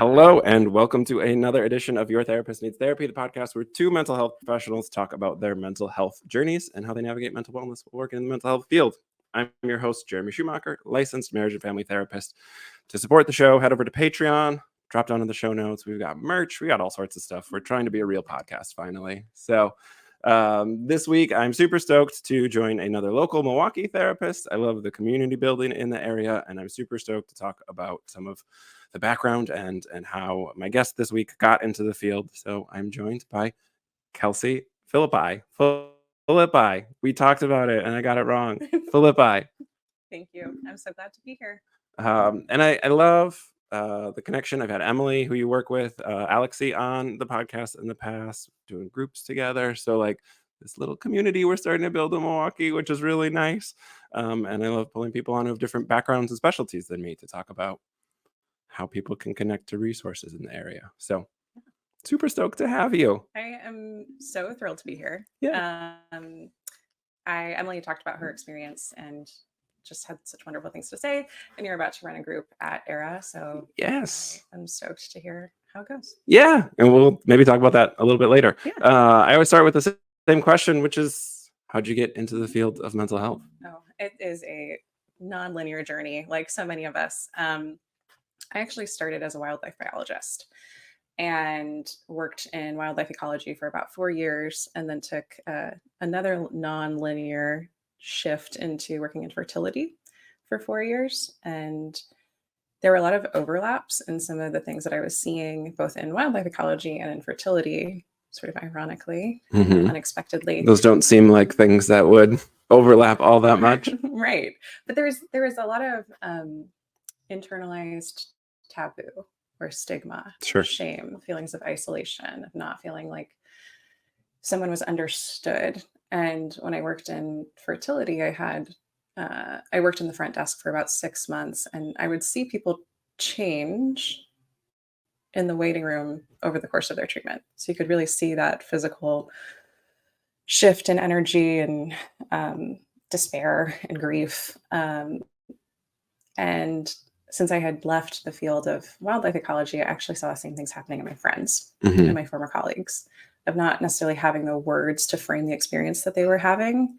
Hello, and welcome to another edition of Your Therapist Needs Therapy, the podcast where two mental health professionals talk about their mental health journeys and how they navigate mental wellness while working in the mental health field. I'm your host, Jeremy Schumacher, licensed marriage and family therapist. To support the show, head over to Patreon, drop down in the show notes. We've got merch, we got all sorts of stuff. We're trying to be a real podcast finally. So this week, I'm super stoked to join another local Milwaukee therapist. I love the community building in the area, and I'm super stoked to talk about some of the background and how my guest this week got into the field. So I'm joined by Kelsey Philippi. Philippi. We talked about it, and I got it wrong. Philippi. Thank you. I'm so glad to be here. And I love the connection. I've had Emily, who you work with, Alexi on the podcast in the past, doing groups together. So like this little community we're starting to build in Milwaukee, which is really nice. And I love pulling people on who have different backgrounds and specialties than me to talk about how people can connect to resources in the area. So super stoked to have you. I am so thrilled to be here. Yeah. Emily talked about her experience and just had such wonderful things to say. And you're about to run a group at ERA. So yes, I'm stoked to hear how it goes. Yeah. And we'll maybe talk about that a little bit later. Yeah. I always start with the same question, which is, how'd you get into the field of mental health? Oh, it is a non-linear journey, like so many of us. I actually started as a wildlife biologist and worked in wildlife ecology for about 4 years, and then took another non-linear shift into working in fertility for 4 years. And there were a lot of overlaps in some of the things that I was seeing, both in wildlife ecology and in fertility, sort of ironically, unexpectedly. Those don't seem like things that would overlap all that much. Right. But there was a lot of internalized taboo or stigma, Sure. shame, feelings of isolation, of not feeling like someone was understood. And when I worked in fertility, I worked in the front desk for about 6 months, and I would see people change in the waiting room over the course of their treatment. So you could really see that physical shift in energy and despair and grief. And since I had left the field of wildlife ecology, I actually saw the same things happening in my friends and my former colleagues, of not necessarily having the words to frame the experience that they were having,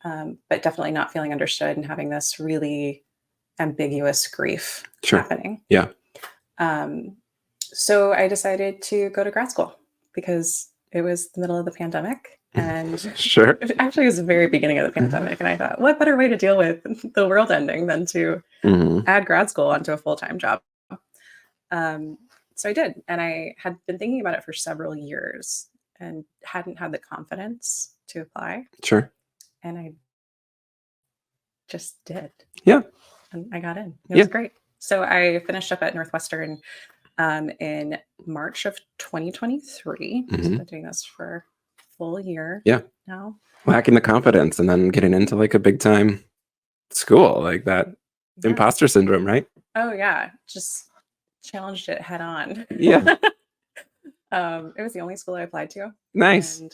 but definitely not feeling understood and having this really ambiguous grief happening. Yeah. So I decided to go to grad school because it was the middle of the pandemic. And sure. It actually was the very beginning of the pandemic. And I thought, what better way to deal with the world ending than to add grad school onto a full-time job? So I did. And I had been thinking about it for several years and hadn't had the confidence to apply. Sure. And I just did. Yeah. And I got in. It was great. So I finished up at Northwestern in March of 2023. So I've been doing this for full year now. Lacking the confidence and then getting into like a big time school, like that imposter syndrome, right? Oh yeah. Just challenged it head on. Yeah. It was the only school I applied to. Nice. And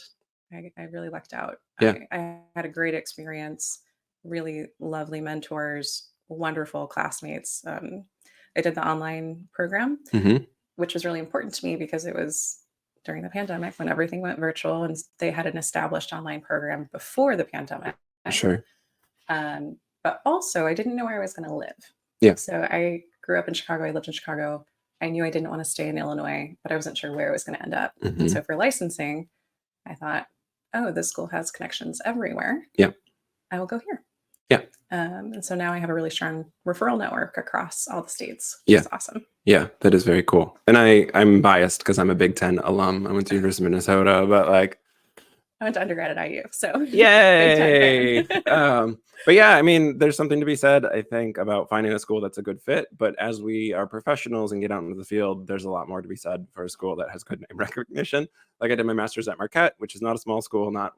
I really lucked out. Yeah. I had a great experience, really lovely mentors, wonderful classmates. I did the online program, which was really important to me because it was during the pandemic when everything went virtual, and they had an established online program before the pandemic. Sure. But also I didn't know where I was going to live. Yeah. So I grew up in Chicago. I lived in Chicago. I knew I didn't want to stay in Illinois, but I wasn't sure where I was going to end up. And so for licensing, I thought, oh, this school has connections everywhere. Yeah. I will go here. Yeah. And so now I have a really strong referral network across all the states, which is awesome. Yeah, that is very cool. And I'm biased because I'm a Big Ten alum. I went to University of Minnesota, but like I went to undergrad at IU, so yay. But yeah, I mean, there's something to be said, I think, about finding a school that's a good fit. But as we are professionals and get out into the field, there's a lot more to be said for a school that has good name recognition. Like I did my master's at Marquette, which is not a small school, not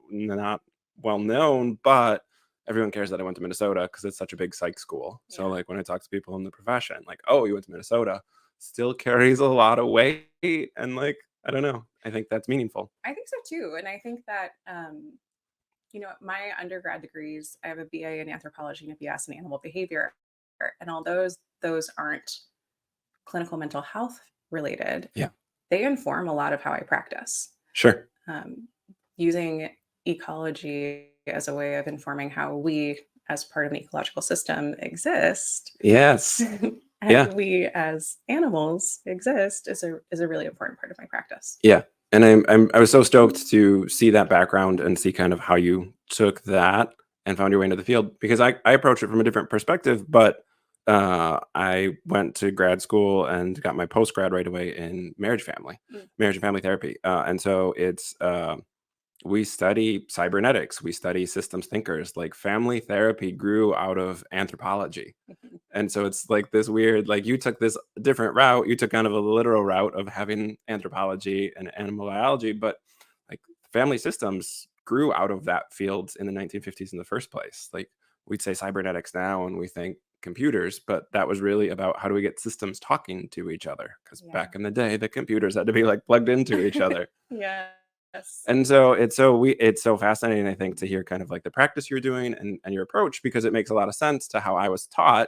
well known, but everyone cares that I went to Minnesota because it's such a big psych school. Yeah. So like when I talk to people in the profession, like, oh, you went to Minnesota, still carries a lot of weight. And like, I don't know. I think that's meaningful. I think so too. And I think that, my undergrad degrees, I have a BA in anthropology and a BS in animal behavior. And although those aren't clinical mental health related, Yeah. they inform a lot of how I practice. Sure. Using ecology as a way of informing how we, as part of an ecological system, exist, Yes. and Yeah. we as animals exist, is a really important part of my practice. Yeah. And I was so stoked to see that background and see kind of how you took that and found your way into the field, because I approach it from a different perspective, but I went to grad school and got my post grad right away in marriage and family therapy. And so it's we study cybernetics, we study systems thinkers. Like family therapy grew out of anthropology. And so it's like this weird, like you took this different route. You took kind of a literal route of having anthropology and animal biology, but like family systems grew out of that field in the 1950s in the first place. Like we'd say cybernetics now and we think computers, but that was really about how do we get systems talking to each other? Because Yeah. back in the day, the computers had to be like plugged into each other. Yes. And so it's so fascinating, I think, to hear kind of like the practice you're doing and your approach, because it makes a lot of sense to how I was taught.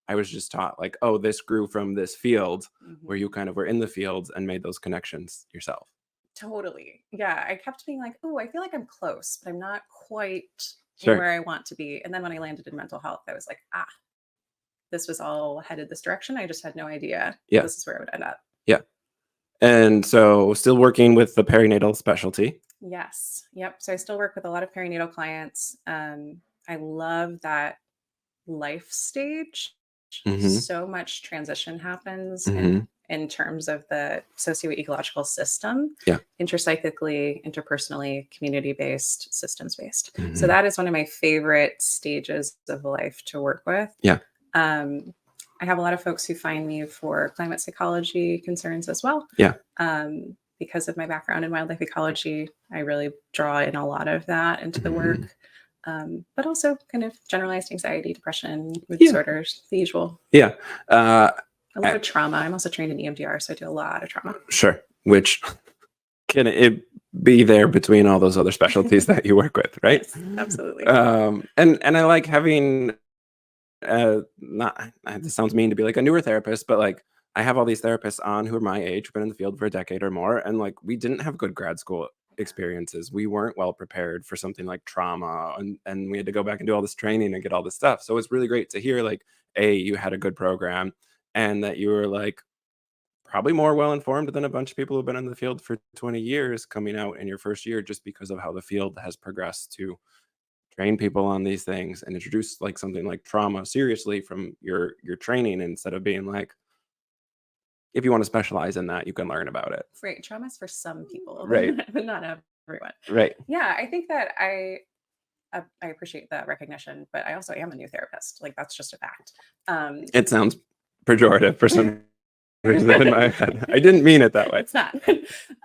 I was just taught like, oh, this grew from this field, where you kind of were in the fields and made those connections yourself. Totally. Yeah. I kept being like, oh, I feel like I'm close, but I'm not quite Sure. where I want to be. And then when I landed in mental health, I was like, this was all headed this direction. I just had no idea Yeah. this is where it would end up. Yeah. And so still working with the perinatal specialty. Yes. Yep. So I still work with a lot of perinatal clients. I love that life stage. Mm-hmm. So much transition happens Mm-hmm. in terms of the socio-ecological system, Yeah. intracyclically, interpersonally, community-based, systems-based. Mm-hmm. So that is one of my favorite stages of life to work with. Yeah. I have a lot of folks who find me for climate psychology concerns as well. Yeah. Because of my background in wildlife ecology, I really draw in a lot of that into the work. But also kind of generalized anxiety, depression, mood disorders, the usual. Yeah. A lot of trauma. I'm also trained in EMDR, so I do a lot of trauma. Sure. Which can it be there between all those other specialties that you work with, right? Yes, absolutely. And I like having not this sounds mean to be like a newer therapist, but like I have all these therapists on who are my age, who've been in the field for a decade or more, and like we didn't have good grad school experiences. We weren't well prepared for something like trauma, and we had to go back and do all this training and get all this stuff. So it's really great to hear like you had a good program, and that you were like probably more well informed than a bunch of people who've been in the field for 20 years coming out in your first year, just because of how the field has progressed to train people on these things and introduce like something like trauma seriously from your training, instead of being like, if you want to specialize in that, you can learn about it. Right. Trauma is for some people, Right. but not everyone. Right. Yeah, I think that I appreciate that recognition, but I also am a new therapist. Like that's just a fact. It sounds pejorative for some reason in my head. I didn't mean it that way. It's not.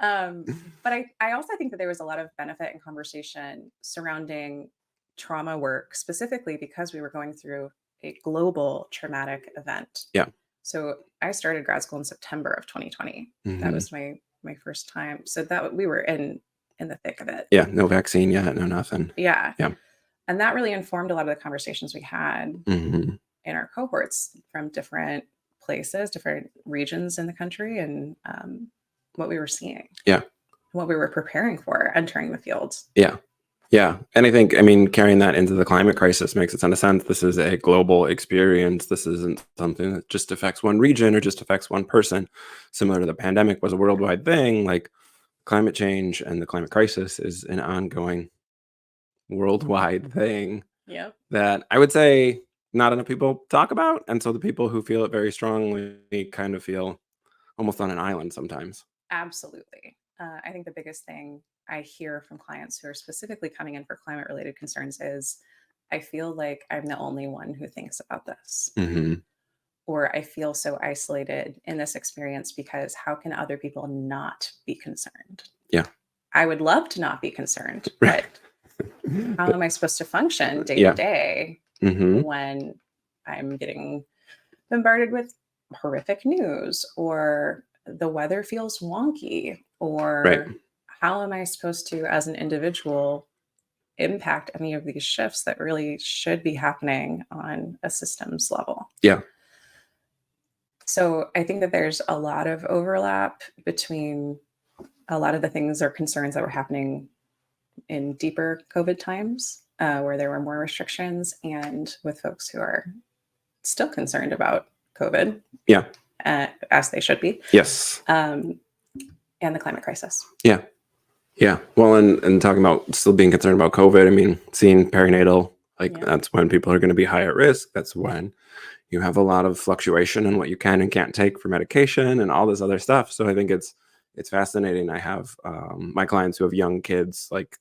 But I also think that there was a lot of benefit and conversation surrounding trauma work, specifically because we were going through a global traumatic event. Yeah. So I started grad school in September of 2020. Mhm. That was my first time. So that we were in the thick of it. Yeah. No vaccine yet. No nothing. Yeah. Yeah. And that really informed a lot of the conversations we had Mhm. in our cohorts from different places, different regions in the country, and what we were seeing. Yeah. What we were preparing for entering the field. Yeah. Yeah. And I think, I mean, carrying that into the climate crisis makes a ton of sense. This is a global experience. This isn't something that just affects one region or just affects one person. Similar to the pandemic was a worldwide thing, like climate change and the climate crisis is an ongoing worldwide thing Yep. that I would say not enough people talk about. And so the people who feel it very strongly kind of feel almost on an island sometimes. Absolutely. I think the biggest thing I hear from clients who are specifically coming in for climate related concerns is I feel like I'm the only one who thinks about this. Mm-hmm. Or I feel so isolated in this experience because how can other people not be concerned? Yeah. I would love to not be concerned, Right. but how am I supposed to function day Yeah. to day Mm-hmm. when I'm getting bombarded with horrific news, or the weather feels wonky, or Right. how am I supposed to, as an individual, impact any of these shifts that really should be happening on a systems level? Yeah. So I think that there's a lot of overlap between a lot of the things or concerns that were happening in deeper COVID times, where there were more restrictions, and with folks who are still concerned about COVID, Yeah. as they should be, Yes. and the climate crisis. Yeah. Yeah. Well, and talking about still being concerned about COVID, I mean, seeing perinatal, like that's when people are going to be high at risk. That's when you have a lot of fluctuation in what you can and can't take for medication and all this other stuff. So I think it's fascinating. I have my clients who have young kids, like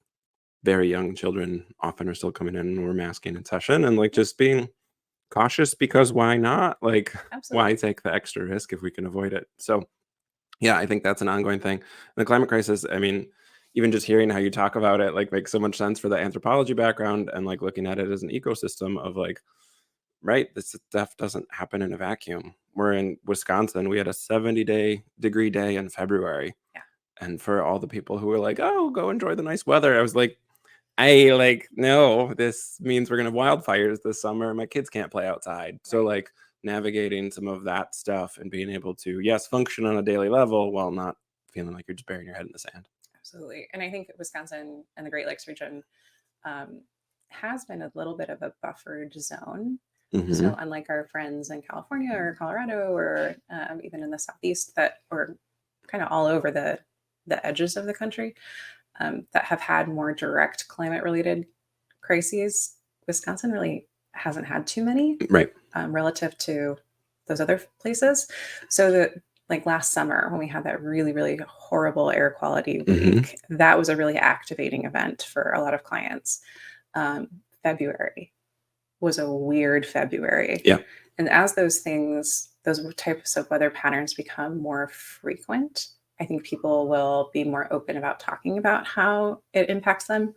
very young children, often are still coming in and we're masking in session and like just being cautious because why not? Like, Absolutely. why take the extra risk if we can avoid it? So yeah, I think that's an ongoing thing. The climate crisis, I mean, even just hearing how you talk about it, like makes so much sense for the anthropology background and like looking at it as an ecosystem of like, right, this stuff doesn't happen in a vacuum. We're in Wisconsin. We had a 70-degree day in February. Yeah. And for all the people who were like, oh, go enjoy the nice weather, I was like, no, this means we're gonna have wildfires this summer. My kids can't play outside. So Right. like navigating some of that stuff and being able to, yes, function on a daily level while not feeling like you're just burying your head in the sand. Absolutely. And I think Wisconsin and the Great Lakes region has been a little bit of a buffered zone. Mm-hmm. So unlike our friends in California or Colorado or even in the Southeast that or kind of all over the edges of the country that have had more direct climate related crises, Wisconsin really hasn't had too many, Right. Relative to those other places. So that like last summer when we had that really, really horrible air quality week, that was a really activating event for a lot of clients. February was a weird February. Yeah. And as those types of weather patterns become more frequent, I think people will be more open about talking about how it impacts them.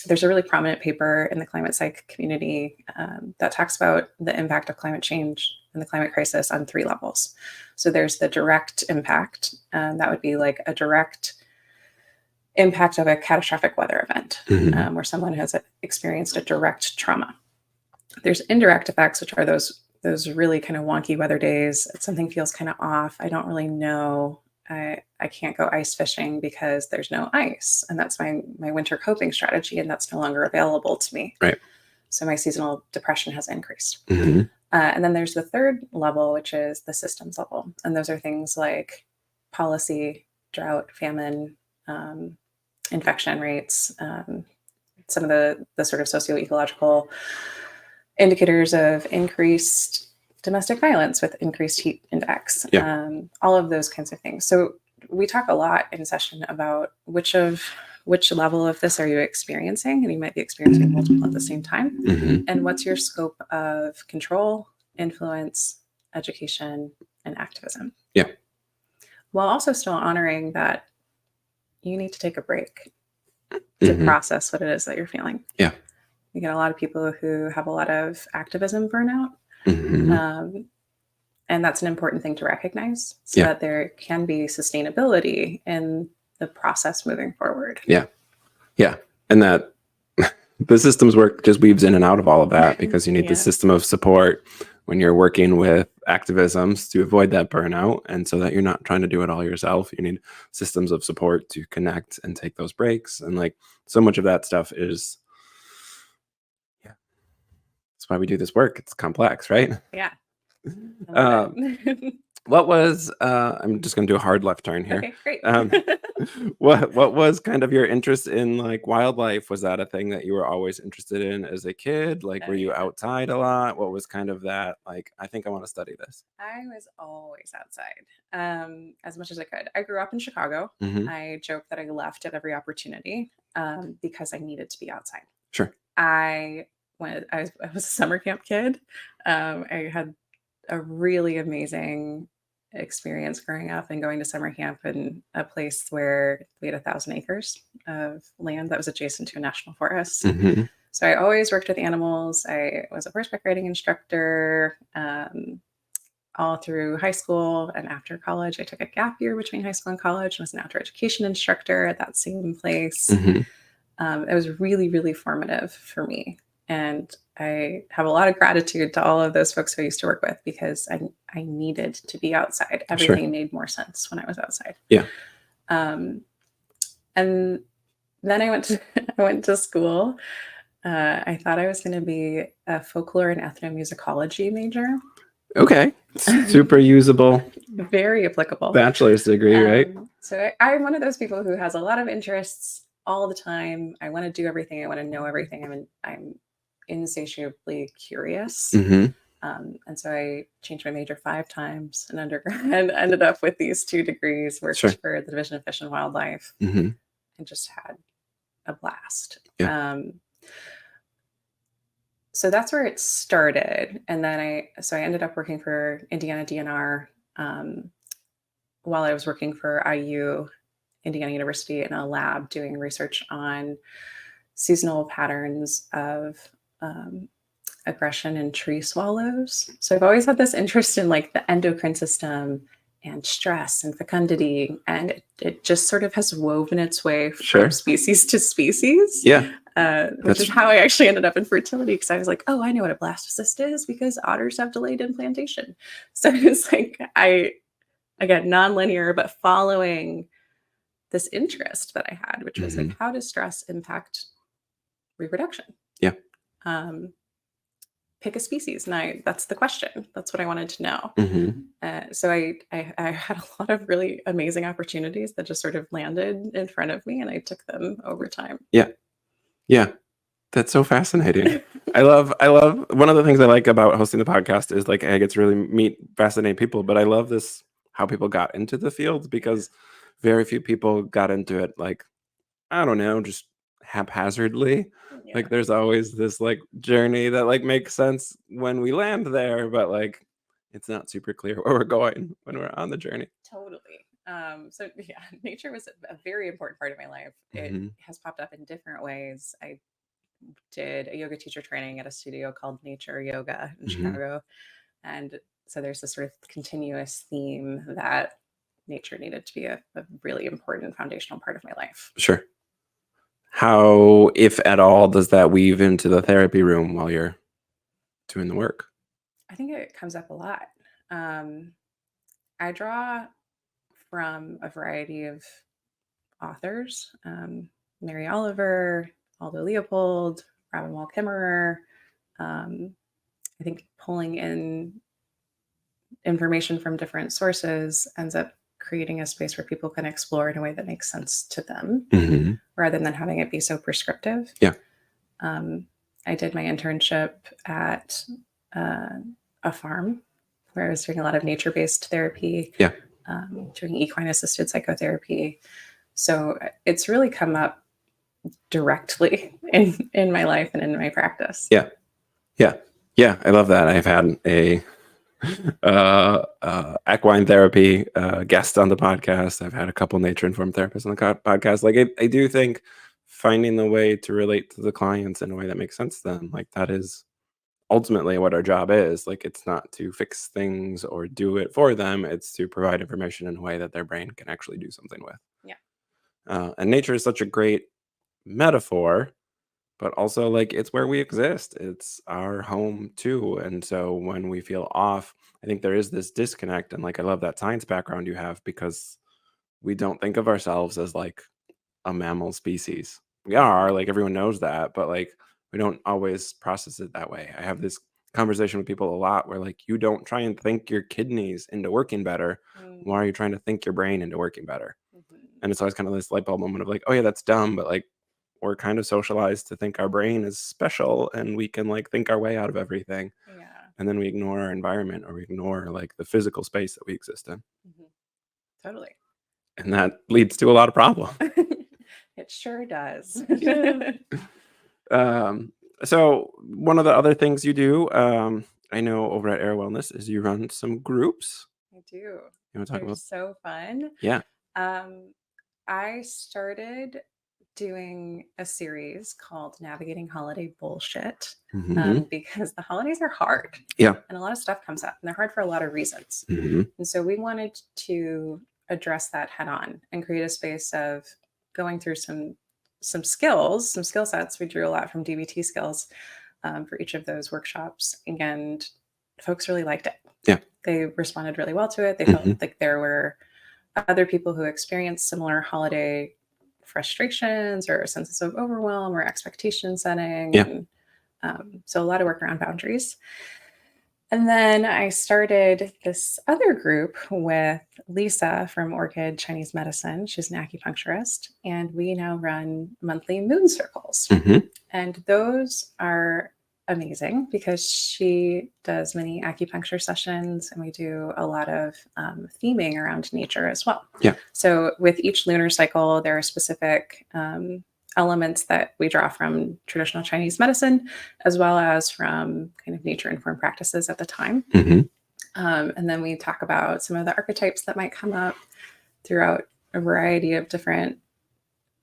There's a really prominent paper in the climate psych community that talks about the impact of climate change and the climate crisis on 3 levels. So there's the direct impact, that would be like a direct impact of a catastrophic weather event, where someone has experienced a direct trauma. There's indirect effects, which are those really kind of wonky weather days. Something feels kind of off. I don't really know. I can't go ice fishing because there's no ice, and that's my winter coping strategy, and that's no longer available to me. Right. So my seasonal depression has increased. And then there's the third level, which is the systems level, and those are things like policy, drought, famine, infection rates, some of the sort of socio-ecological indicators of increased domestic violence with increased heat index, all of those kinds of things. So we talk a lot in session about which level of this are you experiencing, and you might be experiencing multiple at the same time, and what's your scope of control, influence, education, and activism. Yeah. While also still honoring that you need to take a break to process what it is that you're feeling. Yeah. You get a lot of people who have a lot of activism burnout. And that's an important thing to recognize so that there can be sustainability in the process moving forward. Yeah. Yeah. And that the systems work just weaves in and out of all of that because you need the system of support when you're working with activisms to avoid that burnout. And so that you're not trying to do it all yourself. You need systems of support to connect and take those breaks. And like so much of that stuff is, that's why we do this work. It's complex, right? Yeah. What was I'm just gonna do a hard left turn here. Okay, great. What was kind of your interest in like wildlife? Was that a thing that you were always interested in as a kid? Like were you outside a lot? What was kind of that like, I think I want to study this? I was always outside, as much as I could. I grew up in Chicago. I joke that I left at every opportunity because I needed to be outside. Sure. I was a summer camp kid. I had a really amazing experience growing up and going to summer camp in a place where we had 1,000 acres of land that was adjacent to a national forest. So I always worked with animals. I was a horseback riding instructor all through high school, and after college I took a gap year between high school and college and was an outdoor education instructor at that same place. It was really, really formative for me. And I have a lot of gratitude to all of those folks who I used to work with, because I needed to be outside. Everything made more sense when I was outside. Yeah. And then I went to school. I thought I was going to be a folklore and ethnomusicology major. Okay. Super usable. Very applicable. Bachelor's degree, right? So I'm one of those people who has a lot of interests all the time. I want to do everything. I want to know everything. I'm insatiably curious. Mm-hmm. And so I changed my major 5 times in undergrad and ended up with these 2 degrees, worked for the Division of Fish and Wildlife, and just had a blast. Yeah. So that's where it started. And then I ended up working for Indiana DNR while I was working for IU, Indiana University, in a lab doing research on seasonal patterns of aggression in tree swallows. So I've always had this interest in like the endocrine system and stress and fecundity, and it just sort of has woven its way from species to species. Yeah. Which is how I actually ended up in fertility, because I was like, oh, I know what a blastocyst is because otters have delayed implantation. So it's like again, nonlinear, but following this interest that I had, which was like, how does stress impact reproduction? Yeah. Pick a species. And that's the question. That's what I wanted to know. So I had a lot of really amazing opportunities that just sort of landed in front of me, and I took them over time. Yeah. Yeah. That's so fascinating. I love one of the things I like about hosting the podcast is like I get to really meet fascinating people, but I love this, how people got into the field, because very few people got into it like, I don't know, just haphazardly. Yeah. Like there's always this like journey that like makes sense when we land there, but like it's not super clear where we're going when we're on the journey. Totally. So yeah, nature was a very important part of my life. It has popped up in different ways. I did a yoga teacher training at a studio called Nature Yoga in Chicago. And so there's this sort of continuous theme that nature needed to be a really important foundational part of my life. Sure. How, if at all, does that weave into the therapy room while you're doing the work? I think it comes up a lot. I draw from a variety of authors, Mary Oliver, Aldo Leopold, Robin Wall Kimmerer. I think pulling in information from different sources ends up creating a space where people can explore in a way that makes sense to them, rather than having it be so prescriptive. Yeah. I did my internship at a farm where I was doing a lot of nature-based therapy, doing equine-assisted psychotherapy. So it's really come up directly in my life and in my practice. Yeah, I love that. I've had a equine therapy guest on the podcast. I've had a couple nature-informed therapists on the podcast. Like I do think finding the way to relate to the clients in a way that makes sense to them, like that is ultimately what our job is. Like it's not to fix things or do it for them, it's to provide information in a way that their brain can actually do something with. And nature is such a great metaphor, but also like it's where we exist, it's our home too. And so when we feel off, I think there is this disconnect. And like I love that science background you have, because we don't think of ourselves as like a mammal species. We are, like everyone knows that, but like we don't always process it that way. I have this conversation with people a lot where like, you don't try and think your kidneys into working better. Why are you trying to think your brain into working better? And it's always kind of this light bulb moment of like, oh yeah, that's dumb, but like we're kind of socialized to think our brain is special and we can like think our way out of everything. And then we ignore our environment, or we ignore like the physical space that we exist in. Totally. And that leads to a lot of problems. It sure does. So one of the other things you do, I know over at Air Wellness, is you run some groups. I do. You want to talk about? So fun. Yeah. I started doing a series called Navigating Holiday Bullshit, because the holidays are hard. Yeah. And a lot of stuff comes up, and they're hard for a lot of reasons. And so we wanted to address that head on and create a space of going through some skill sets. We drew a lot from DBT skills, for each of those workshops, and folks really liked it. Yeah. They responded really well to it. They felt like there were other people who experienced similar holiday frustrations or senses of overwhelm or expectation setting. Yeah. And so a lot of work around boundaries. And then I started this other group with Lisa from Orchid Chinese Medicine. She's an acupuncturist, and we now run monthly moon circles. And those are amazing because she does many acupuncture sessions, and we do a lot of theming around nature as well. Yeah. So with each lunar cycle, there are specific elements that we draw from traditional Chinese medicine, as well as from kind of nature-informed practices at the time. And then we talk about some of the archetypes that might come up throughout a variety of different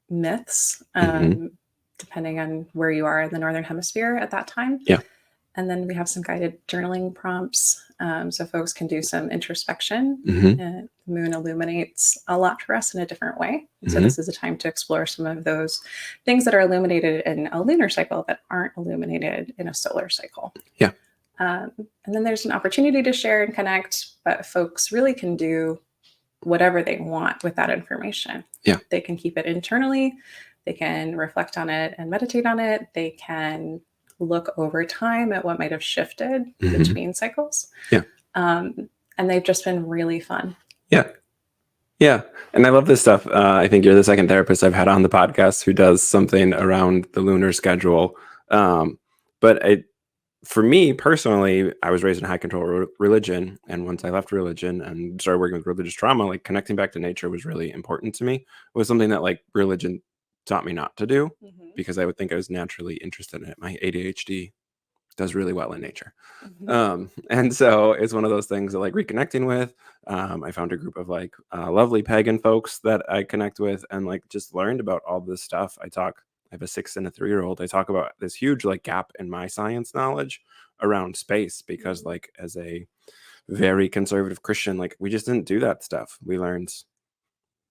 myths, depending on where you are in the Northern Hemisphere at that time. Yeah. And then we have some guided journaling prompts, so folks can do some introspection. The moon illuminates a lot for us in a different way. So this is a time to explore some of those things that are illuminated in a lunar cycle that aren't illuminated in a solar cycle. Yeah. And then there's an opportunity to share and connect, but folks really can do whatever they want with that information. Yeah. They can keep it internally. They can reflect on it and meditate on it. They can look over time at what might have shifted between cycles. Yeah. And they've just been really fun. Yeah. Yeah. And I love this stuff. I think you're the second therapist I've had on the podcast who does something around the lunar schedule. But for me personally, I was raised in high control religion. And once I left religion and started working with religious trauma, like connecting back to nature was really important to me. It was something that like religion taught me not to do because I would think I was naturally interested in it. My ADHD does really well in nature. And so it's one of those things that like reconnecting with. I found a group of like lovely pagan folks that I connect with and like just learned about all this stuff. I have a 6 and a 3-year-old. I talk about this huge like gap in my science knowledge around space because like as a very conservative Christian, like we just didn't do that stuff. We learned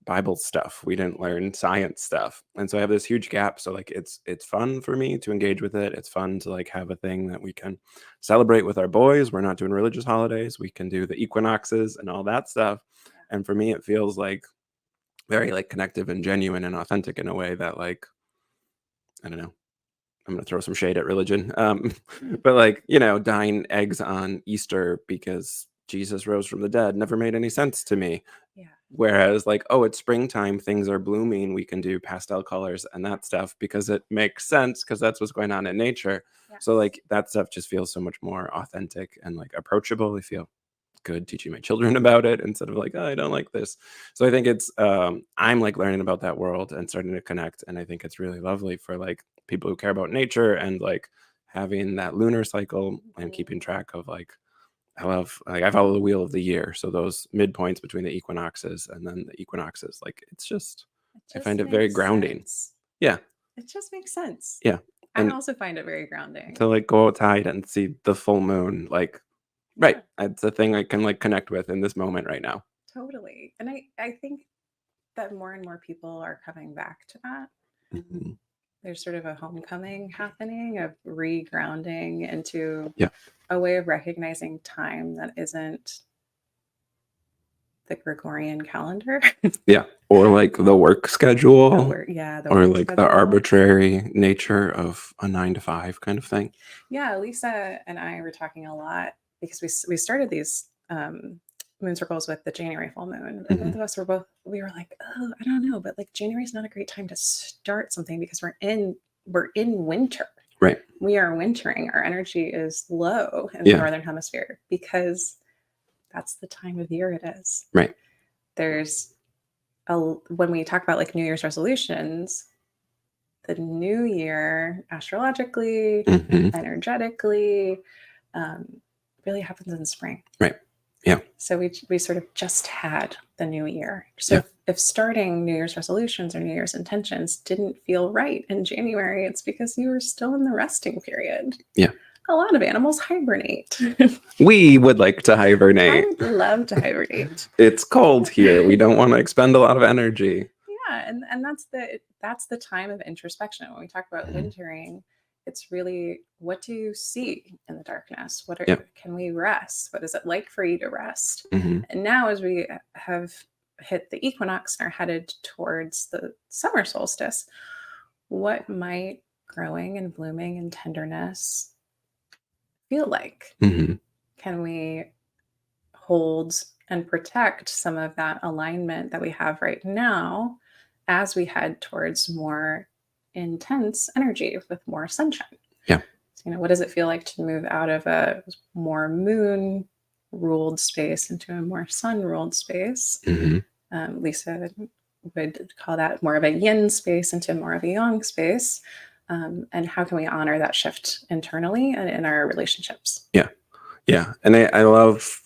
Bible stuff. We didn't learn science stuff. And so I have this huge gap. So like it's fun for me to engage with it. It's fun to like have a thing that we can celebrate with our boys. We're not doing religious holidays. We can do the equinoxes and all that stuff. And for me, it feels like very like connective and genuine and authentic in a way that like, I don't know. I'm going to throw some shade at religion. But like, you know, dyeing eggs on Easter because Jesus rose from the dead never made any sense to me. Yeah. Whereas like, oh, it's springtime, things are blooming, we can do pastel colors and that stuff because it makes sense because that's what's going on in nature. Yes. So like that stuff just feels so much more authentic and like approachable. I feel good teaching my children about it instead of like, oh, I don't like this. So I think it's I'm like learning about that world and starting to connect. And I think it's really lovely for like people who care about nature and like having that lunar cycle and keeping track of like I follow the wheel of the year. So those midpoints between the equinoxes and then the equinoxes, like I find it very grounding. Sense. Yeah. It just makes sense. Yeah. And I also find it very grounding. To like go outside and see the full moon, like, right. It's a thing I can like connect with in this moment right now. Totally. And I think that more and more people are coming back to that. There's sort of a homecoming happening of re-grounding into a way of recognizing time that isn't the Gregorian calendar. Or like the work schedule. Or like the arbitrary nature of a 9 to 5 kind of thing. Yeah, Lisa and I were talking a lot because we started these moon circles with the January full moon. And both of us we were like, oh, I don't know, but like January is not a great time to start something because we're in winter. Right. We are wintering. Our energy is low in the Northern Hemisphere because that's the time of year it is. Right. When we talk about like New Year's resolutions, the new year astrologically, energetically, really happens in spring. Right. Yeah. So we sort of just had the new year. So if starting New Year's resolutions or New Year's intentions didn't feel right in January, it's because you were still in the resting period. Yeah. A lot of animals hibernate. We would like to hibernate. I would love to hibernate. It's cold here. We don't want to expend a lot of energy. Yeah, and that's the time of introspection. When we talk about wintering, it's really, what do you see in the darkness? Yeah. Can we rest? What is it like for you to rest? Mm-hmm. And now, as we have hit the equinox and are headed towards the summer solstice, what might growing and blooming and tenderness feel like? Mm-hmm. Can we hold and protect some of that alignment that we have right now as we head towards more intense energy with more sunshine? Yeah. So, what does it feel like to move out of a more moon ruled space into a more sun ruled space? Mm-hmm. Lisa would call that more of a yin space into more of a yang space. And how can we honor that shift internally and in our relationships? Yeah. Yeah. And I love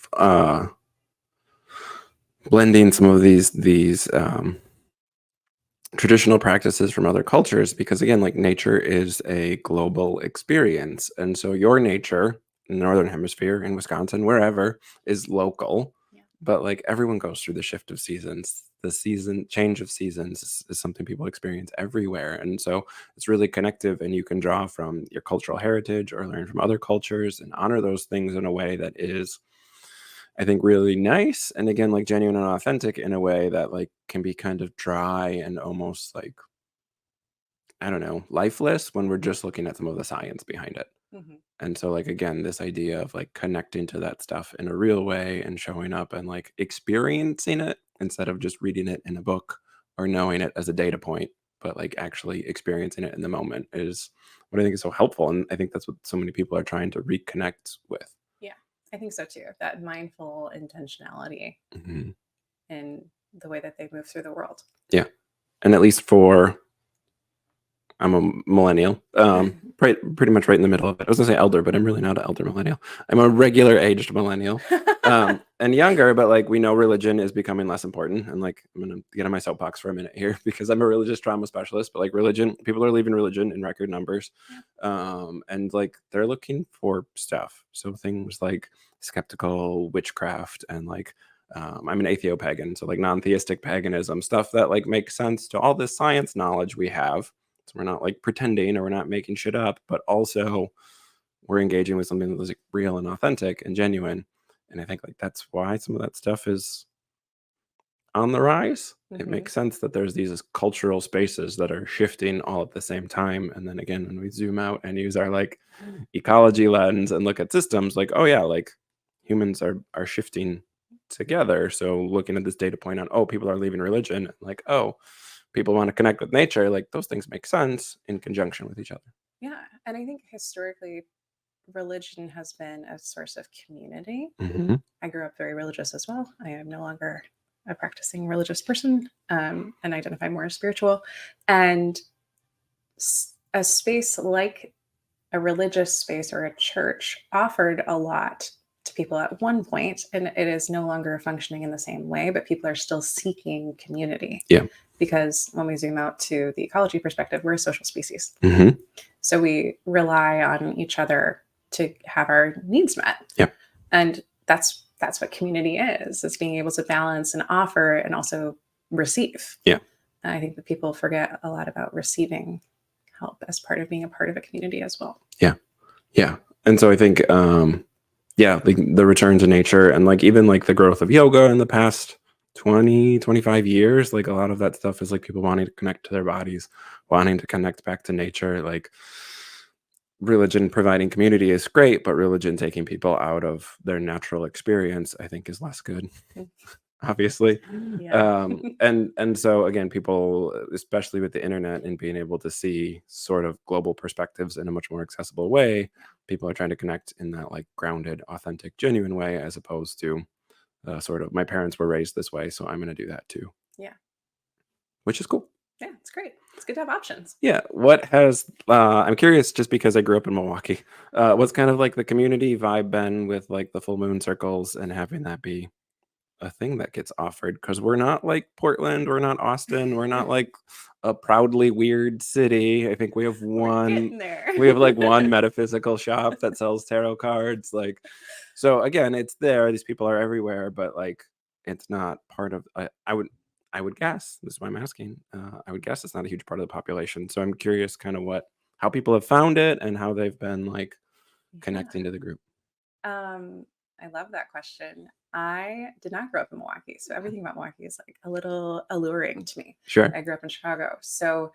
blending some of these traditional practices from other cultures, because again, like, nature is a global experience, and so your nature in the northern hemisphere, in Wisconsin, wherever, is local. Yeah. But like, everyone goes through the shift of seasons. The season change of seasons is something people experience everywhere, and so it's really connective, and you can draw from your cultural heritage or learn from other cultures and honor those things in a way that is, I think, really nice, and again, like, genuine and authentic in a way that, like, can be kind of dry and almost like, I don't know, lifeless when we're just looking at some of the science behind it. Mm-hmm. And so, like, again, this idea of like connecting to that stuff in a real way and showing up and like experiencing it instead of just reading it in a book or knowing it as a data point, but like actually experiencing it in the moment is what I think is so helpful. And I think that's what so many people are trying to reconnect with. Yeah, I think so too. That mindful intentionality Mhm. in the way that they move through the world. Yeah. And at least for, I'm a millennial, pretty much right in the middle of it. I was gonna say elder, but I'm really not an elder millennial. I'm a regular aged millennial, and younger, but like, we know religion is becoming less important. And like, I'm gonna get on my soapbox for a minute here because I'm a religious trauma specialist. But like, religion, people are leaving religion in record numbers, and like, they're looking for stuff. So things like skeptical witchcraft and like, I'm an atheo-pagan, so like non-theistic paganism, stuff that like makes sense to all this science knowledge we have. So we're not like pretending or we're not making shit up, but also we're engaging with something that is like real and authentic and genuine. And I think like that's why some of that stuff is on the rise. It Mm-hmm. makes sense that there's these cultural spaces that are shifting all at the same time. And then again, when we zoom out and use our like ecology lens and look at systems, like, oh yeah, like humans are shifting together. So looking at this data point on, oh, people are leaving religion, like, oh, people want to connect with nature, like those things make sense in conjunction with each other. Yeah. And I think historically, religion has been a source of community. Mm-hmm. I grew up very religious as well. I am no longer a practicing religious person, and identify more as spiritual. And a space like a religious space or a church offered a lot to people at one point, and it is no longer functioning in the same way, but people are still seeking community. Yeah. Because when we zoom out to the ecology perspective, we're a social species. Mm-hmm. So we rely on each other to have our needs met. Yeah. And that's what community is being able to balance and offer and also receive. Yeah. And I think that people forget a lot about receiving help as part of being a part of a community as well. Yeah. Yeah. And so I think, yeah, like the return to nature and like even like the growth of yoga in the past 20-25 years, like a lot of that stuff is like people wanting to connect to their bodies, wanting to connect back to nature. Like, religion providing community is great, but religion taking people out of their natural experience, I think, is less good. Obviously. Yeah. And so again, people, especially with the internet and being able to see sort of global perspectives in a much more accessible way, people are trying to connect in that like grounded, authentic, genuine way, as opposed to sort of, my parents were raised this way, so I'm going to do that too. Yeah. Which is cool. Yeah, it's great. It's good to have options. Yeah. What has, I'm curious, just because I grew up in Milwaukee, what's kind of like the community vibe been with like the full moon circles and having that be a thing that gets offered? Because we're not like Portland, we're not Austin, we're not like a proudly weird city. I think we have We're getting there. we have like one metaphysical shop that sells tarot cards. Like, so again, it's there. These people are everywhere, but like, it's not part of. I would guess. This is why I'm asking. I would guess it's not a huge part of the population. So I'm curious, kind of what how people have found it and how they've been like connecting to the group. I love that question. I did not grow up in Milwaukee, so everything about Milwaukee is like a little alluring to me. Sure. I grew up in Chicago. So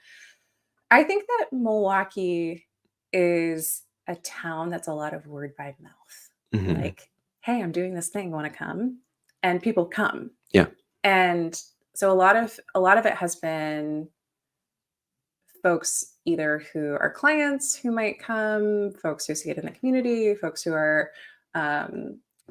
I think that Milwaukee is a town that's a lot of word by mouth. Mhm. Like, hey, I'm doing this thing, want to come? And people come. Yeah. And so a lot of it has been folks either who are clients who might come, folks who see it in the community, folks who are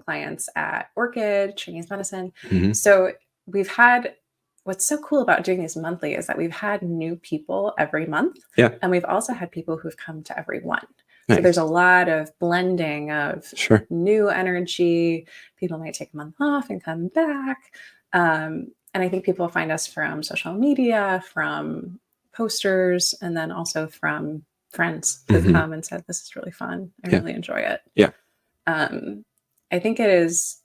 clients at Orchid, Chinese medicine. Mhm. So we've had what's so cool about doing these monthly is that we've had new people every month. Yeah. And we've also had people who've come to every one. Nice. So there's a lot of blending of Sure. new energy. People might take a month off and come back. And I think people find us from social media, from posters, and then also from friends who've come and said, this is really fun. I really enjoy it. Yeah. I think it is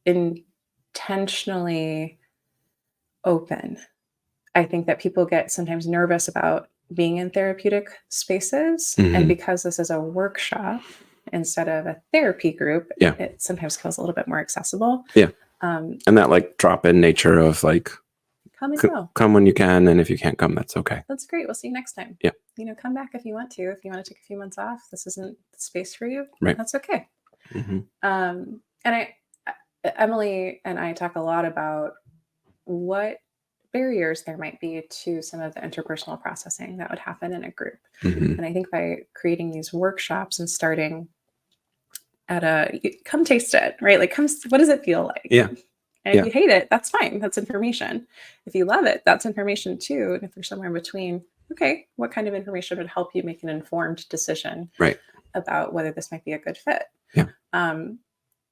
intentionally open. I think that people get sometimes nervous about being in therapeutic spaces. And because this is a workshop instead of a therapy group, it sometimes feels a little bit more accessible. Yeah. And that like drop-in nature of like, come and go. Come when you can, and if you can't come, that's okay. That's great. We'll see you next time. Yeah. Come back if you want to. If you want to take a few months off, this isn't the space for you. Right. That's okay. And Emily and I talk a lot about what barriers there might be to some of the interpersonal processing that would happen in a group. And I think by creating these workshops and starting at come taste it, right? Like, what does it feel like? Yeah. And if you hate it, that's fine. That's information. If you love it, that's information too. And if there's somewhere in between, okay, what kind of information would help you make an informed decision about whether this might be a good fit? Yeah.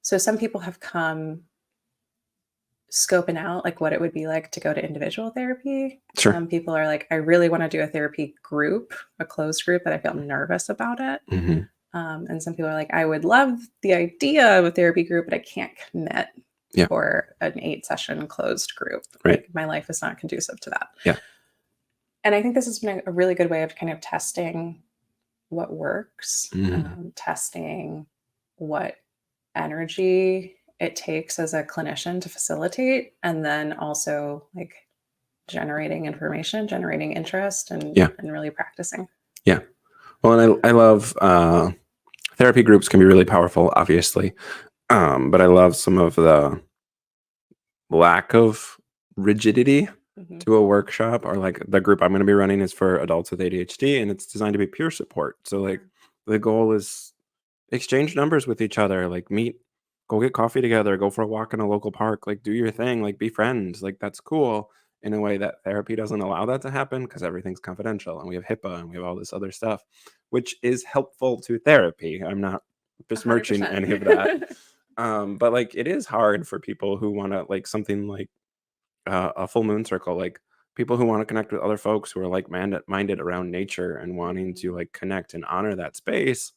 So some people have come scoping out like what it would be like to go to individual therapy. Sure. Some people are like, I really want to do a therapy group, a closed group, but I feel nervous about it. And some people are like, I would love the idea of a therapy group, but I can't commit for an 8-session closed group. Right. Like, my life is not conducive to that. Yeah. And I think this has been a really good way of kind of testing what works, testing what energy it takes as a clinician to facilitate, and then also like generating information, generating interest, and really practicing. Yeah. Well, and I love therapy groups can be really powerful, obviously. But I love some of the lack of rigidity to a workshop, or like the group I'm going to be running is for adults with ADHD, and it's designed to be peer support. So like the goal is exchange numbers with each other, like meet, go get coffee together, go for a walk in a local park, like do your thing, like be friends. Like that's cool in a way that therapy doesn't allow that to happen because everything's confidential and we have HIPAA and we have all this other stuff, which is helpful to therapy. I'm not besmirching 100%. any of that. But like it is hard for people who want to like something like a full moon circle, like people who want to connect with other folks who are like minded around nature and wanting to like connect and honor that space.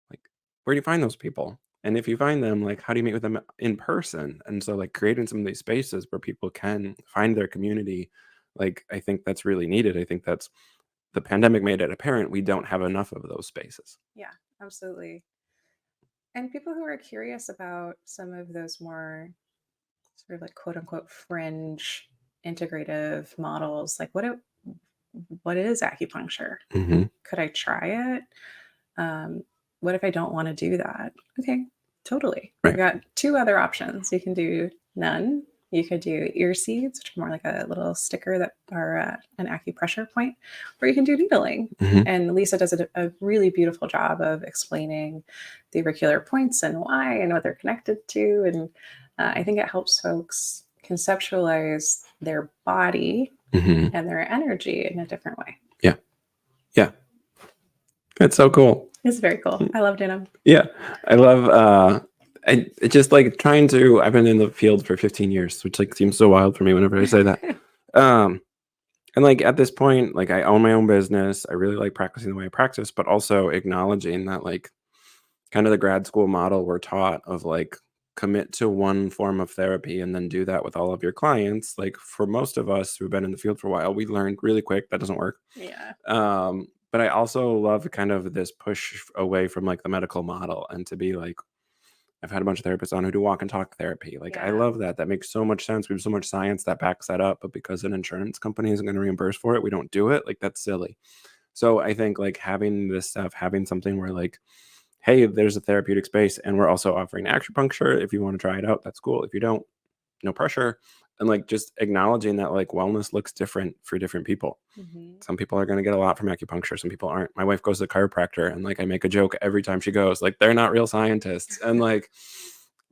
Like, where do you find those people? And if you find them, like, how do you meet with them in person? And so like creating some of these spaces where people can find their community, like I think that's really needed. I think that's the pandemic made it apparent we don't have enough of those spaces. Yeah, absolutely. And people who are curious about some of those more sort of like quote unquote fringe integrative models, like what is acupuncture? Could I try it? What if I don't want to do that? Okay, totally. Right. You've got 2 other options. You can do none. You could do ear seeds, which are more like a little sticker that are an acupressure point, or you can do needling. And Lisa does a really beautiful job of explaining the auricular points and why and what they're connected to. And I think it helps folks conceptualize their body and their energy in a different way. Yeah. Yeah. It's so cool. It's very cool. I love doing them. Yeah. I love it's just like I've been in the field for 15 years, which like seems so wild for me whenever I say that. And like at this point, like I own my own business. I really like practicing the way I practice, but also acknowledging that like kind of the grad school model we're taught of like commit to one form of therapy and then do that with all of your clients. Like for most of us who've been in the field for a while, we learned really quick that doesn't work. Yeah. But I also love kind of this push away from like the medical model and to be like, I've had a bunch of therapists on who do walk and talk therapy. Like, I Yeah. love that. That makes so much sense. We have so much science that backs that up. But because an insurance company isn't going to reimburse for it, we don't do it. Like, that's silly. So I think like having this stuff, having something where like, hey, there's a therapeutic space and we're also offering acupuncture. If you want to try it out, that's cool. If you don't, no pressure. And like just acknowledging that like wellness looks different for different people. Some people are going to get a lot from acupuncture. Some people aren't. My wife goes to the chiropractor and like I make a joke every time she goes, like they're not real scientists. And like,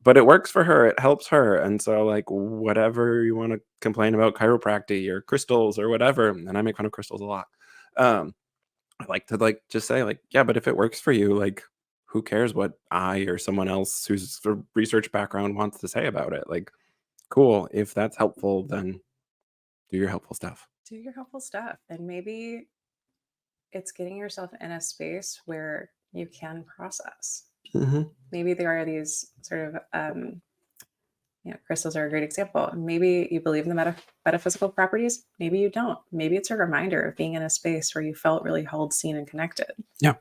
but it works for her. It helps her. And so like whatever you want to complain about chiropractic or crystals or whatever, and I make fun of crystals a lot. I like to like just say like, yeah, but if it works for you, like who cares what I or someone else who's a research background wants to say about it? Like, cool. If that's helpful, then do your helpful stuff. Do your helpful stuff. And maybe it's getting yourself in a space where you can process. Maybe there are these sort of, crystals are a great example. Maybe you believe in the metaphysical properties. Maybe you don't. Maybe it's a reminder of being in a space where you felt really held, seen, and connected. Yeah.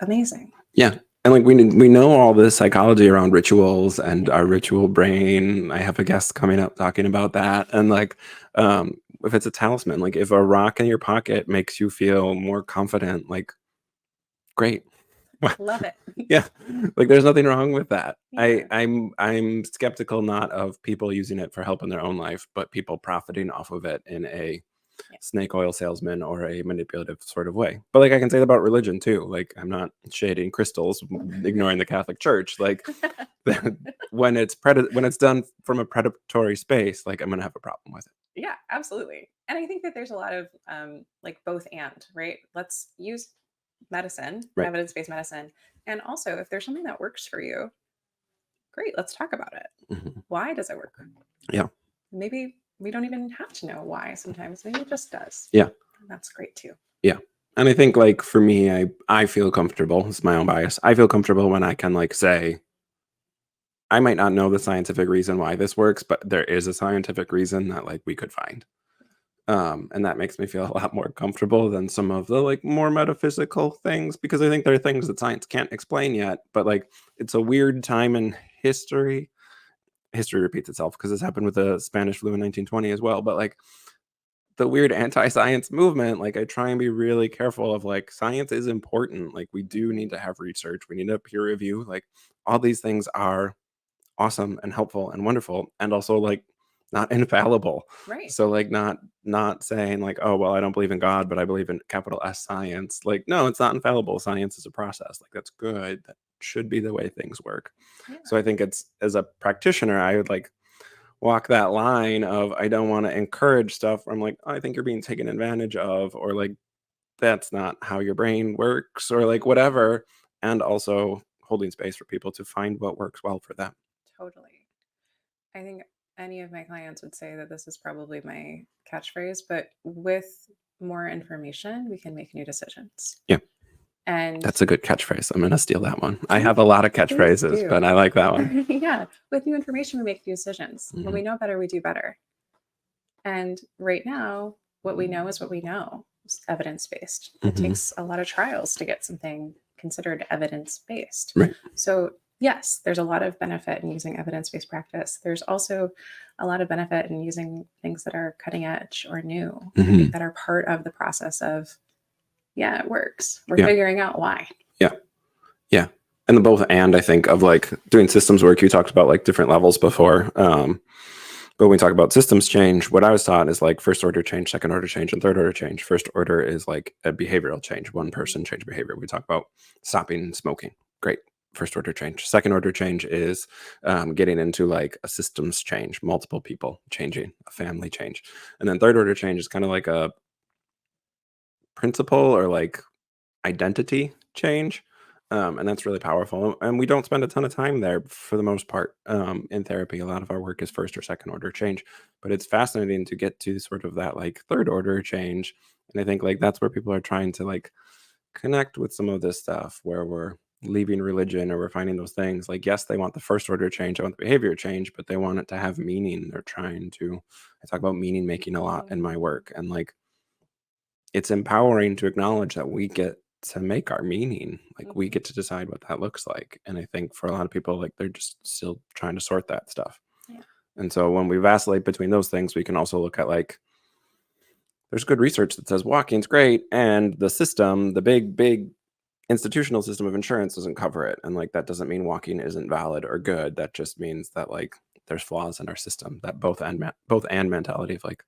Amazing. Yeah. And like we know all this psychology around rituals and our ritual brain. I have a guest coming up talking about that. And like if it's a talisman, like if a rock in your pocket makes you feel more confident, like great. Love it. Yeah. Like there's nothing wrong with that. Yeah. I'm skeptical not of people using it for help in their own life, but people profiting off of it in a snake oil salesman or a manipulative sort of way. But like I can say that about religion too. Like I'm not shading crystals, ignoring the Catholic Church. Like when it's done from a predatory space, like I'm gonna have a problem with it. Yeah, absolutely. And I think that there's a lot of like both and, right? Let's use medicine, Right. evidence-based medicine. And also if there's something that works for you, great, let's talk about it. Why does it work? Yeah. Maybe we don't even have to know why sometimes. Maybe it just does. Yeah. And that's great too. Yeah. And I think like for me, I feel comfortable. It's my own bias. I feel comfortable when I can like say, I might not know the scientific reason why this works, but there is a scientific reason that like we could find. And that makes me feel a lot more comfortable than some of the like more metaphysical things, because I think there are things that science can't explain yet, but like it's a weird time in history. History repeats itself because this happened with the Spanish flu in 1920 as well. But like the weird anti-science movement, like I try and be really careful of like science is important. Like we do need to have research. We need a peer review. Like all these things are awesome and helpful and wonderful, and also like not infallible. Right. So like not saying like, oh well, I don't believe in God, but I believe in capital S science. Like no, it's not infallible. Science is a process. Like that's good. That should be the way things work. Yeah. So I think it's, as a practitioner, I would like walk that line of I don't want to encourage stuff where I'm like, oh, I think you're being taken advantage of, or like that's not how your brain works, or like whatever. And also holding space for people to find what works well for them. Totally. I think any of my clients would say that this is probably my catchphrase, but with more information, we can make new decisions. Yeah. And that's a good catchphrase. I'm going to steal that one. I have a lot of catchphrases, but I like that one. Yeah. With new information, we make new decisions. When we know better, we do better. And right now, what we know is what we know. It's evidence-based. It takes a lot of trials to get something considered evidence-based. Right. So yes, there's a lot of benefit in using evidence-based practice. There's also a lot of benefit in using things that are cutting edge or new, that are part of the process of, yeah, it works. We're figuring out why. Yeah. Yeah. And the both and I think of like doing systems work, you talked about like different levels before. But when we talk about systems change, what I was taught is like first order change, second order change, and third order change. First order is like a behavioral change, one person change behavior. We talk about stopping smoking. Great. First order change. Second order change is getting into like a systems change, multiple people changing, a family change. And then third order change is kind of like a principle or like identity change. And that's really powerful. And we don't spend a ton of time there for the most part in therapy. A lot of our work is first or second order change, but it's fascinating to get to sort of that like third order change. And I think like that's where people are trying to like connect with some of this stuff where we're leaving religion or we're finding those things. Like, yes, they want the first order change, they want the behavior change, but they want it to have meaning. They're trying to, I talk about meaning making a lot in my work. And like, it's empowering to acknowledge that we get to make our meaning. Like we Mhm. get to decide what that looks like. And I think for a lot of people, like they're just still trying to sort that stuff. Yeah. And so when we vacillate between those things, we can also look at like there's good research that says walking's great, and the system, the big institutional system of insurance doesn't cover it. And like that doesn't mean walking isn't valid or good. That just means that like there's flaws in our system, that both and mentality of like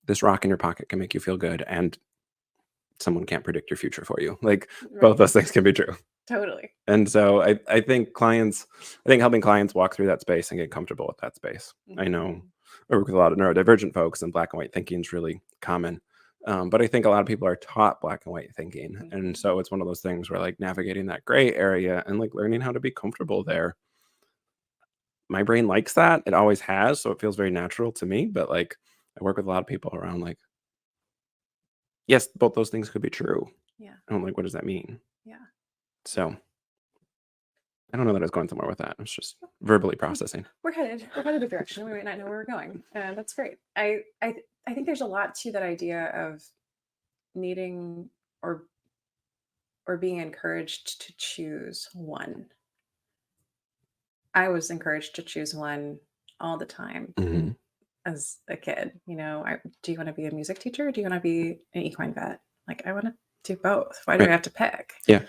this rock in your pocket can make you feel good, and someone can't predict your future for you. Like both Right. those things can be true. Totally. And so I think helping clients walk through that space and get comfortable with that space. I know Mhm. I work with a lot of neurodivergent folks, and black and white thinking is really common. But I think a lot of people are taught black and white thinking. And Mhm. so it's one of those things where like navigating that gray area and like learning how to be comfortable there. My brain likes that. It always has. So it feels very natural to me. But like I work with a lot of people around like, yes, both those things could be true. Yeah. And I'm like, what does that mean? Yeah. So I don't know that I was going somewhere with that. I was just verbally processing. We're headed a direction. We might not know where we're going. That's great. I think there's a lot to that idea of needing or being encouraged to choose one. I was encouraged to choose one all the time Hmm. as a kid. Do you want to be a music teacher? Or do you want to be an equine vet? Like, I want to do both. Why do I Right. have to pick? Yeah.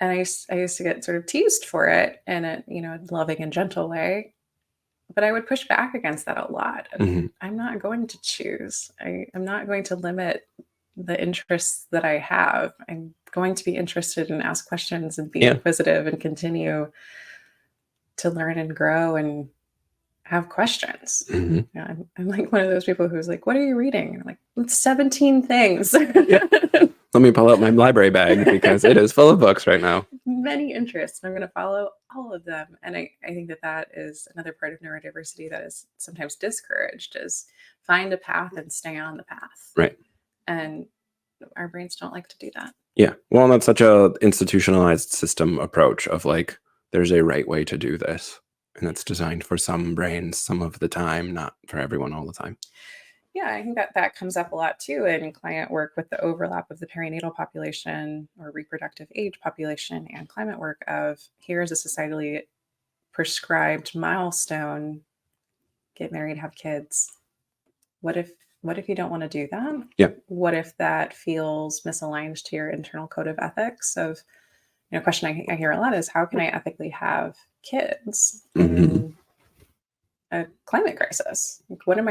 And I used to get sort of teased for it in a loving and gentle way, but I would push back against that a lot. And Hmm. I'm not going to choose. I'm not going to limit the interests that I have. I'm going to be interested and ask questions and be Yeah. inquisitive and continue to learn and grow and have questions. Hmm. I'm like one of those people who's like, "What are you reading?" And I'm like, "It's 17 things." Yeah. Let me pull out my library bag because it is full of books right now. Many interests, and I'm going to follow all of them. And I think that is another part of neurodiversity that is sometimes discouraged, is find a path and stay on the path. Right. And our brains don't like to do that. Yeah. Well, and that's such a institutionalized system approach of like, there's a right way to do this. And it's designed for some brains some of the time, not for everyone all the time. Yeah, I think that comes up a lot too in client work with the overlap of the perinatal population or reproductive age population and climate work of here's a societally prescribed milestone, get married, have kids. What if you don't want to do that? Yeah. What if that feels misaligned to your internal code of ethics? Of question I hear a lot is how can I ethically have kids Hmm. in a climate crisis? Like, what am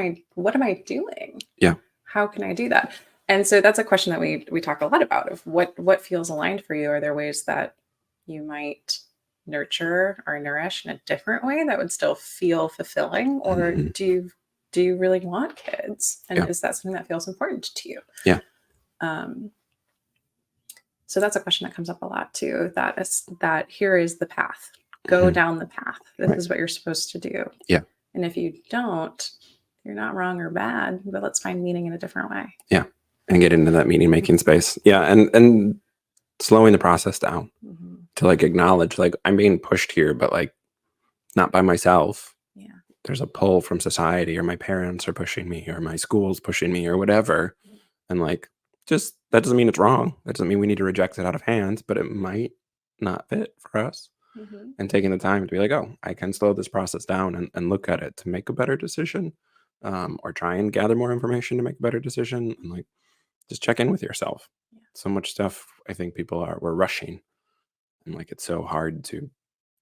I doing? Yeah. How can I do that? And so that's a question that we talk a lot about of what feels aligned for you. Are there ways that you might nurture or nourish in a different way that would still feel fulfilling? Or Hmm. do you really want kids? And Yeah. is that something that feels important to you? Yeah. Um, so that's a question that comes up a lot too. That here is the path. Go Mhm. down the path. This Right. is what you're supposed to do. Yeah. And if you don't, you're not wrong or bad, but let's find meaning in a different way. Yeah. And get into that meaning making space. Yeah. And slowing the process down Mm-hmm. to like acknowledge like I'm being pushed here, but like not by myself. Yeah. There's a pull from society, or my parents are pushing me, or my school's pushing me, or whatever. And like, just that doesn't mean it's wrong. That doesn't mean we need to reject it out of hand, but it might not fit for us. Mm-hmm. And taking the time to be like, oh, I can slow this process down and look at it to make a better decision, or try and gather more information to make a better decision. And like, just check in with yourself. Yeah. So much stuff I think we're rushing. And like, it's so hard to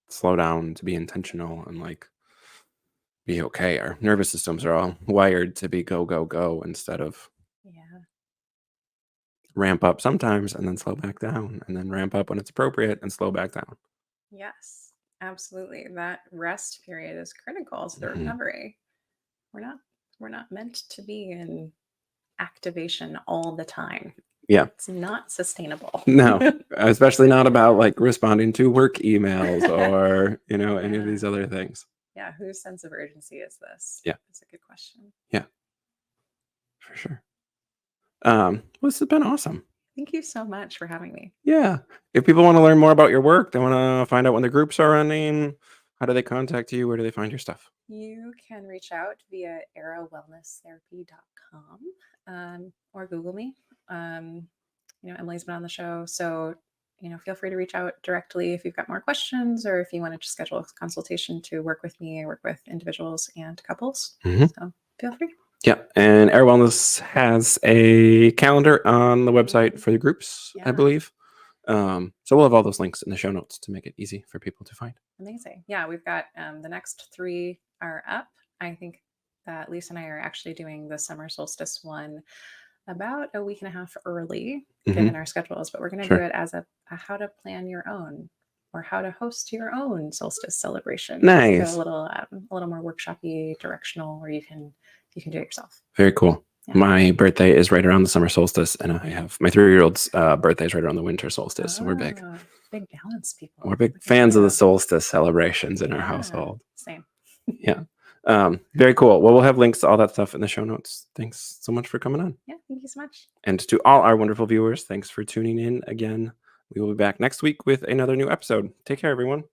slow down, to be intentional, and like, be okay. Our nervous systems are all wired to be go, go, go instead of Yeah. ramp up sometimes and then slow back down, and then ramp up when it's appropriate and slow back down. Yes. Absolutely. That rest period is critical to the Mhm. recovery. We're not we're not meant to be in activation all the time. Yeah. It's not sustainable. No, especially not about like responding to work emails or, any of Yeah. these other things. Yeah. Whose sense of urgency is this? Yeah. That's a good question. Yeah, for sure. Well, this has been awesome. Thank you so much for having me. Yeah. If people want to learn more about your work, they want to find out when the groups are running, how do they contact you? Where do they find your stuff? You can reach out via arrowwellnesstherapy.com or Google me. Emily's been on the show. So, feel free to reach out directly if you've got more questions, or if you want to schedule a consultation to work with me. I work with individuals and couples. So feel free. Yeah. And Air Wellness has a calendar on the website for the groups, I believe. So we'll have all those links in the show notes to make it easy for people to find. Amazing. Yeah, we've got the next 3 are up. I think that Lisa and I are actually doing the summer solstice one about a week and a half early, given our schedules, but we're going to do it as a how to plan your own, or how to host your own solstice celebration. Nice. So a little more workshop-y, directional, where you can do it yourself. Very cool. Yeah. My birthday is right around the summer solstice, and I have my 3-year-old's birthday is right around the winter solstice. So we're big balance people. We're big fans of the solstice celebrations in our household. Same. Yeah. Very cool. Well, we'll have links to all that stuff in the show notes. Thanks so much for coming on. Yeah, thank you so much. And to all our wonderful viewers, thanks for tuning in again. We will be back next week with another new episode. Take care, everyone.